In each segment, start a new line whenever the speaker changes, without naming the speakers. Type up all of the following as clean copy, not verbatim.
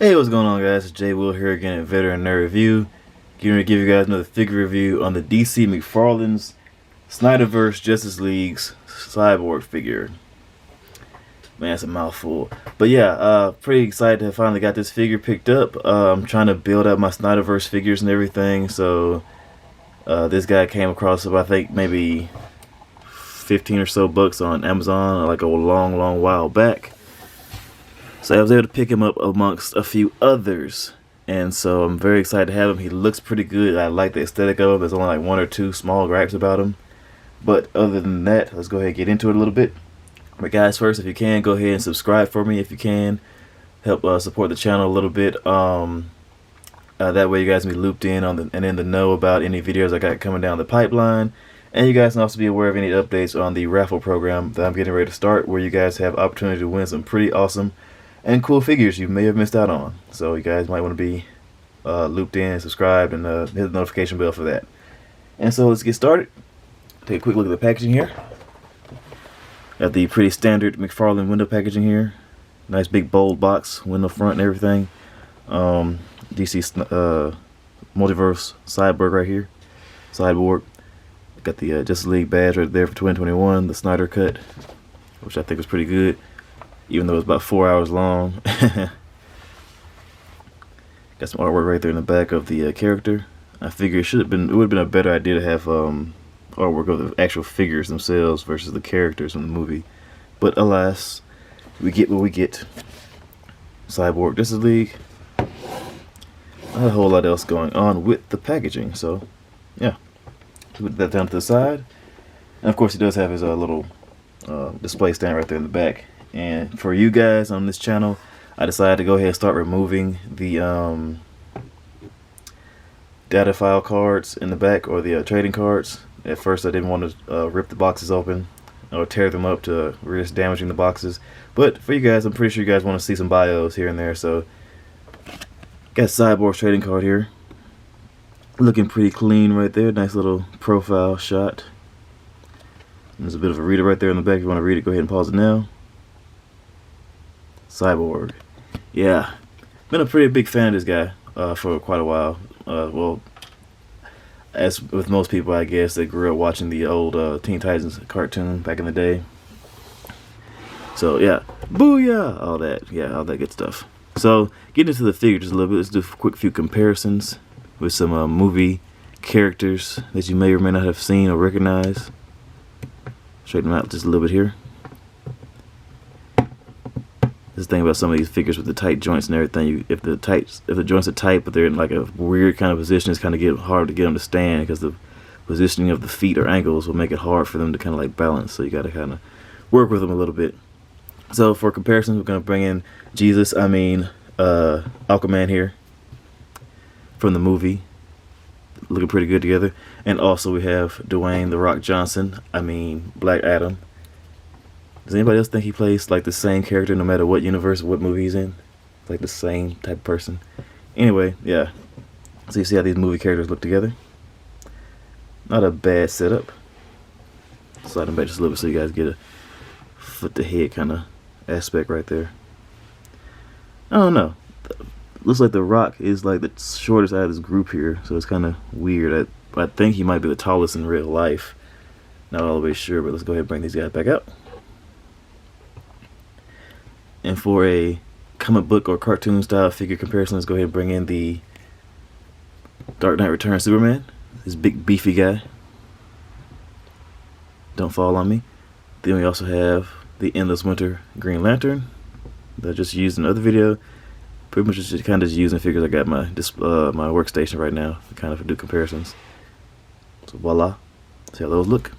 Hey, what's going on, guys? It's Jay Will here again at Veteran Nerd Review. Going to give you guys another figure review on the DC McFarlane's Snyderverse Justice League's Cyborg figure. Man, it's a mouthful. But yeah, pretty excited to have finally got this figure picked up. I'm trying to build up my Snyderverse figures and everything. So this guy came across, I think, maybe 15 or so bucks on Amazon like a long while back. So I was able to pick him up amongst a few others, and so I'm very excited to have him. He looks pretty good. I like the aesthetic of him. There's only like one or two small gripes about him, but other than that, let's go ahead and get into it a little bit. But guys, first, if you can, go ahead and subscribe for me if you can. Help support the channel a little bit. That way you guys can be looped in on and in the know about any videos I got coming down the pipeline. And you guys can also be aware of any updates on the raffle program that I'm getting ready to start, where you guys have opportunity to win some pretty awesome and cool figures you may have missed out on. So you guys might want to be looped in, subscribed, and hit the notification bell for that. And so let's get started. Take a quick look at the packaging here. Got the pretty standard McFarlane window packaging here. Nice big bold box, window front and everything. DC Multiverse Cyborg right here. Cyborg. Got the Justice League badge right there for 2021, the Snyder cut, which I think was pretty good, even though it's about 4 hours long. Got some artwork right there in the back of the character. I figure it would have been a better idea to have artwork of the actual figures themselves versus the characters in the movie. But alas, we get what we get. Cyborg Justice League. Not a whole lot else going on with the packaging, so yeah. Put that down to the side. And of course he does have his little display stand right there in the back. And for you guys on this channel, I decided to go ahead and start removing the data file cards in the back, or the trading cards. At first I didn't want to rip the boxes open or tear them up to risk damaging the boxes. But for you guys, I'm pretty sure you guys want to see some bios here and there. So got Cyborg's trading card here. Looking pretty clean right there. Nice little profile shot. There's a bit of a reader right there in the back. If you want to read it, go ahead and pause it now. Cyborg. Yeah. Been a pretty big fan of this guy for quite a while. Well, as with most people, I guess, they grew up watching the old Teen Titans cartoon back in the day. So, yeah. Booyah! All that. Yeah, all that good stuff. So, getting into the figure just a little bit, let's do a quick few comparisons with some movie characters that you may or may not have seen or recognize. Straighten them out just a little bit here. This thing about some of these figures with the tight joints and everything, if the joints are tight but they're in like a weird kind of position, it's kind of hard to get them to stand, because the positioning of the feet or ankles will make it hard for them to kind of like balance. So you got to kind of work with them a little bit. So for comparisons, we're going to bring in Aquaman here from the movie, looking pretty good together. And also we have Dwayne "The Rock" Johnson, Black Adam. Does anybody else think he plays like the same character no matter what universe or what movie he's in? Like the same type of person. Anyway, yeah. So you see how these movie characters look together. Not a bad setup. Slide them back just a little bit so you guys get a foot to head kind of aspect right there. I don't know. Looks like The Rock is like the shortest out of this group here, so it's kind of weird. I think he might be the tallest in real life. Not all the way sure, but let's go ahead and bring these guys back out. And for a comic book or cartoon style figure comparison, let's go ahead and bring in the Dark Knight Returns Superman. This big beefy guy. Don't fall on me. Then we also have the Endless Winter Green Lantern that I just used in another video. Pretty much just kind of using figures I got my my workstation right now to kind of do comparisons. So voila. See how those look.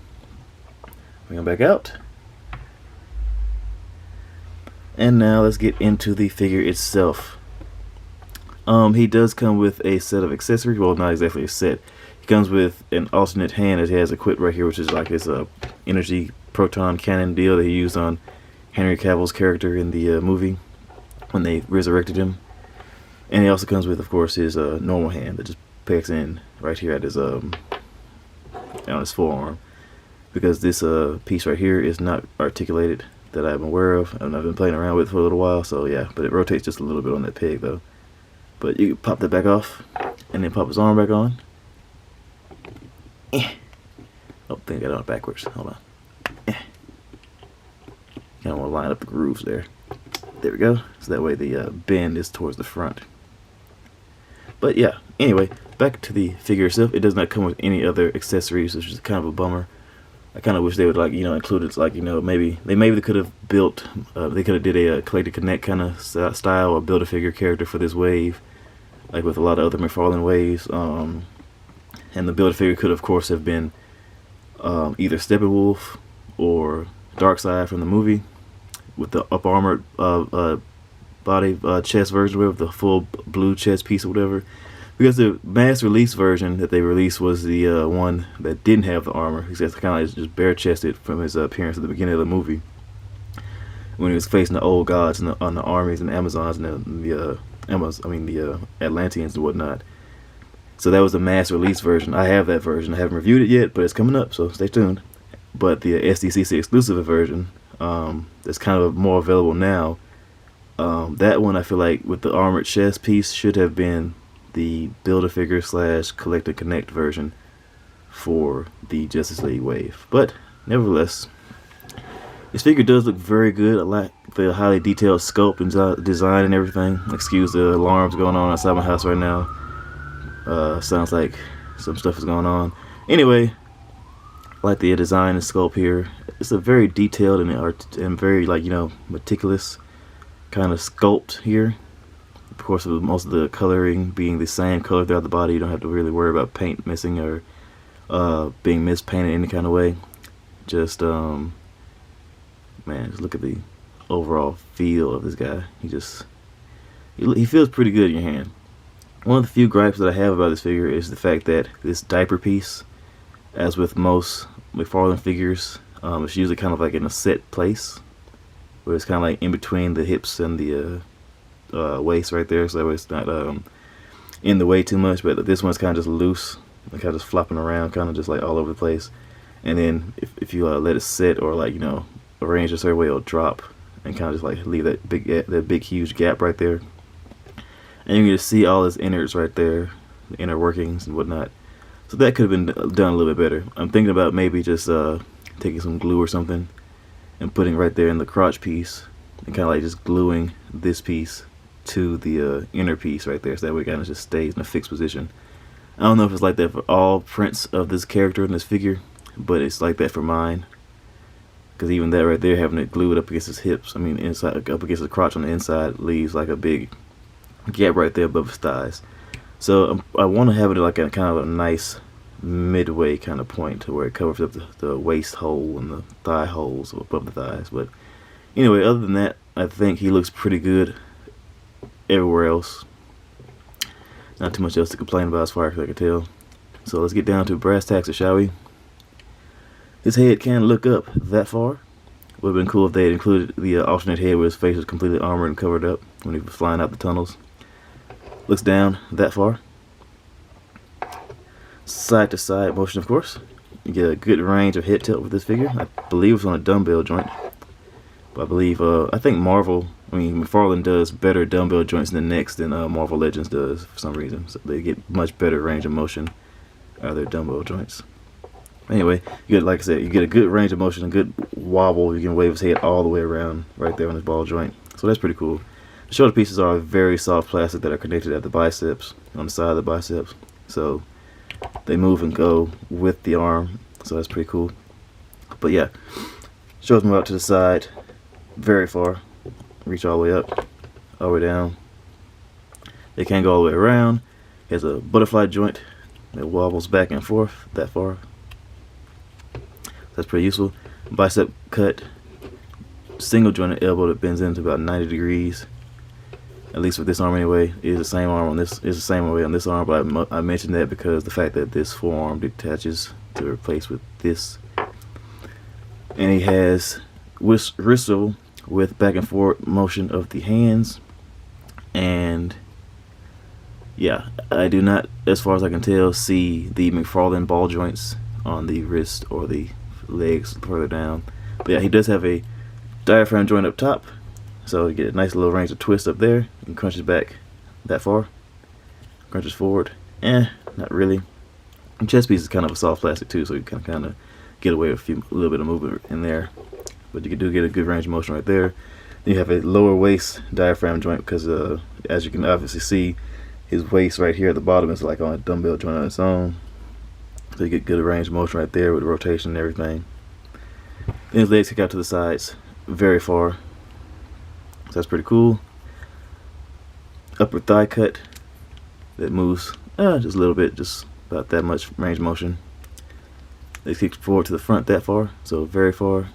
Bring them back out. And now let's get into the figure itself. He does come with a set of accessories. Well, not exactly a set. He comes with an alternate hand that he has equipped right here, which is like his energy proton cannon deal that he used on Henry Cavill's character in the movie when they resurrected him. And he also comes with, of course, his normal hand that just packs in right here at his on his forearm, because this piece right here is not articulated. that I'm aware of, and I've been playing around with for a little while. So yeah, but it rotates just a little bit on that peg though. But you can pop that back off, and then pop his arm back on. Oh, I think I got it on backwards. Hold on. Kind of want to line up the grooves there. There we go. So that way the bend is towards the front. But yeah, anyway, back to the figure itself. It does not come with any other accessories, which is kind of a bummer. I kind of wish they would include it, maybe they could have built, they could have did a Collect and Connect kind of style, or build a figure character for this wave, like with a lot of other McFarlane waves. And the build a figure could of course have been either Steppenwolf or Darkseid from the movie, with the up armored body chest version with the full blue chest piece or whatever. Because the mass release version that they released was the one that didn't have the armor. He's kind of just bare chested from his appearance at the beginning of the movie, when he was facing the old gods and the armies and the Amazons and the Atlanteans and whatnot. So that was the mass release version. I have that version. I haven't reviewed it yet, but it's coming up, so stay tuned. But the SDCC exclusive version, that's kind of more available now. That one, I feel like, with the armored chest piece, should have been the Build-A-Figure / Collect and Connect version for the Justice League wave. But nevertheless, this figure does look very good. I like the highly detailed sculpt and design and everything. Excuse the alarms going on outside my house right now. Sounds like some stuff is going on. Anyway, I like the design and sculpt here. It's a very detailed and very meticulous kind of sculpt here. Of course, with most of the coloring being the same color throughout the body, you don't have to really worry about paint missing or being mispainted in any kind of way. Just man, just look at the overall feel of this guy. He feels pretty good in your hand. One of the few gripes that I have about this figure is the fact that this diaper piece, as with most McFarlane figures, it's usually kind of like in a set place, where it's kind of like in between the hips and the waist right there, so that way it's not in the way too much. But this one's kind of just loose, like kind of just flopping around, kind of just like all over the place. And then if you let it sit or arrange a certain way, it'll drop and kind of just like leave that big huge gap right there. And you can just see all his innards right there, the inner workings and whatnot. So that could have been done a little bit better. I'm thinking about maybe just taking some glue or something and putting right there in the crotch piece, and kind of like just gluing this piece to the inner piece right there, so that way it kind of just stays in a fixed position. I don't know if it's like that for all prints of this character in this figure, but it's like that for mine. Because even that right there, having it glued up against his hips, inside up against the crotch on the inside, leaves like a big gap right there above his thighs. So I want to have it like a kind of a nice midway kind of point, to where it covers up the waist hole and the thigh holes above the thighs. But anyway, other than that, I think he looks pretty good everywhere else. Not too much else to complain about as far as I can tell. So let's get down to brass tacks, shall we? His head can look up that far. Would have been cool if they had included the alternate head where his face was completely armored and covered up when he was flying out the tunnels. Looks down that far. Side to side motion, of course. You get a good range of head tilt with this figure. I believe it's on a dumbbell joint. But I think McFarlane does better dumbbell joints in the necks than Marvel Legends does for some reason. So they get much better range of motion out of their dumbbell joints. Anyway, like I said, you get a good range of motion, a good wobble. You can wave his head all the way around right there on his ball joint. So that's pretty cool. The shoulder pieces are very soft plastic that are connected at the biceps, on the side of the biceps. So they move and go with the arm. So that's pretty cool. But yeah, shoulders move out to the side very far. Reach all the way up, all the way down. They can go all the way around. He has a butterfly joint that wobbles back and forth that far. That's pretty useful. Bicep cut, single jointed elbow that bends into about 90 degrees. At least with this arm anyway. It is the same arm on this. It's the same way on this arm, but I mentioned that because the fact that this forearm detaches to replace with this. And he has wrist with back and forth motion of the hands. And yeah, I do not, as far as I can tell, see the McFarlane ball joints on the wrist or the legs further down. But yeah, he does have a diaphragm joint up top, so you get a nice little range of twist up there. You can crunch it back that far, crunch it forward, not really. And chest piece is kind of a soft plastic too, so you can kind of get away with a little bit of movement in there, but you do get a good range of motion right there. Then you have a lower waist diaphragm joint because as you can obviously see, his waist right here at the bottom is like on a dumbbell joint on its own, so you get good range of motion right there with the rotation and everything. Then his legs kick out to the sides very far, so that's pretty cool. Upper thigh cut that moves just a little bit, just about that much range of motion. Legs kick forward to the front that far, so very far.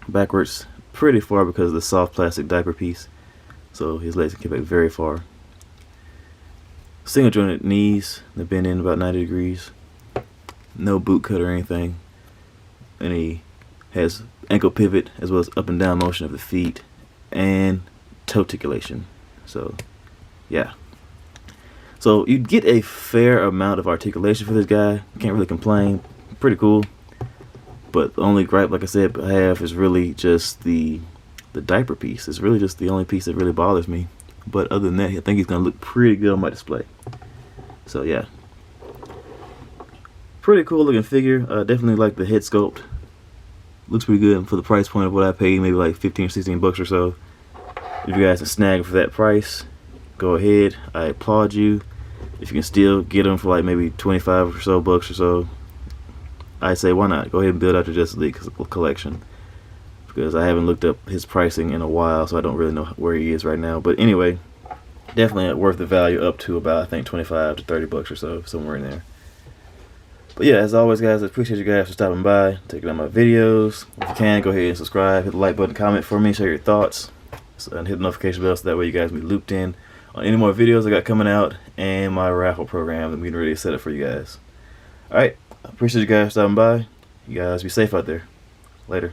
Backwards pretty far because of the soft plastic diaper piece, so his legs can kick back very far. Single jointed knees, they bend in about 90 degrees. No boot cut or anything. And he has ankle pivot as well as up and down motion of the feet and toe articulation. So yeah, so you get a fair amount of articulation for this guy. Can't really complain. Pretty cool. But the only gripe, like I said, I have is really just the diaper piece. It's really just the only piece that really bothers me. But other than that, I think he's gonna look pretty good on my display. So yeah, pretty cool looking figure. Definitely like the head sculpt. Looks pretty good for the price point of what I paid, maybe like 15 or 16 bucks or so. If you guys can snag it for that price, go ahead. I applaud you. If you can still get them for like maybe 25 or so bucks or so, I say why not? Go ahead and build out your Justice League collection, because I haven't looked up his pricing in a while, so I don't really know where he is right now. But anyway, definitely worth the value up to about, I think, 25 to 30 bucks or so, somewhere in there. But yeah, as always, guys, I appreciate you guys for stopping by, taking out my videos. If you can, go ahead and subscribe, hit the like button, comment for me, share your thoughts, and hit the notification bell so that way you guys will be looped in on any more videos I got coming out and my raffle program that I'm getting ready to set up for you guys. Alright, I appreciate you guys stopping by. You guys be safe out there. Later.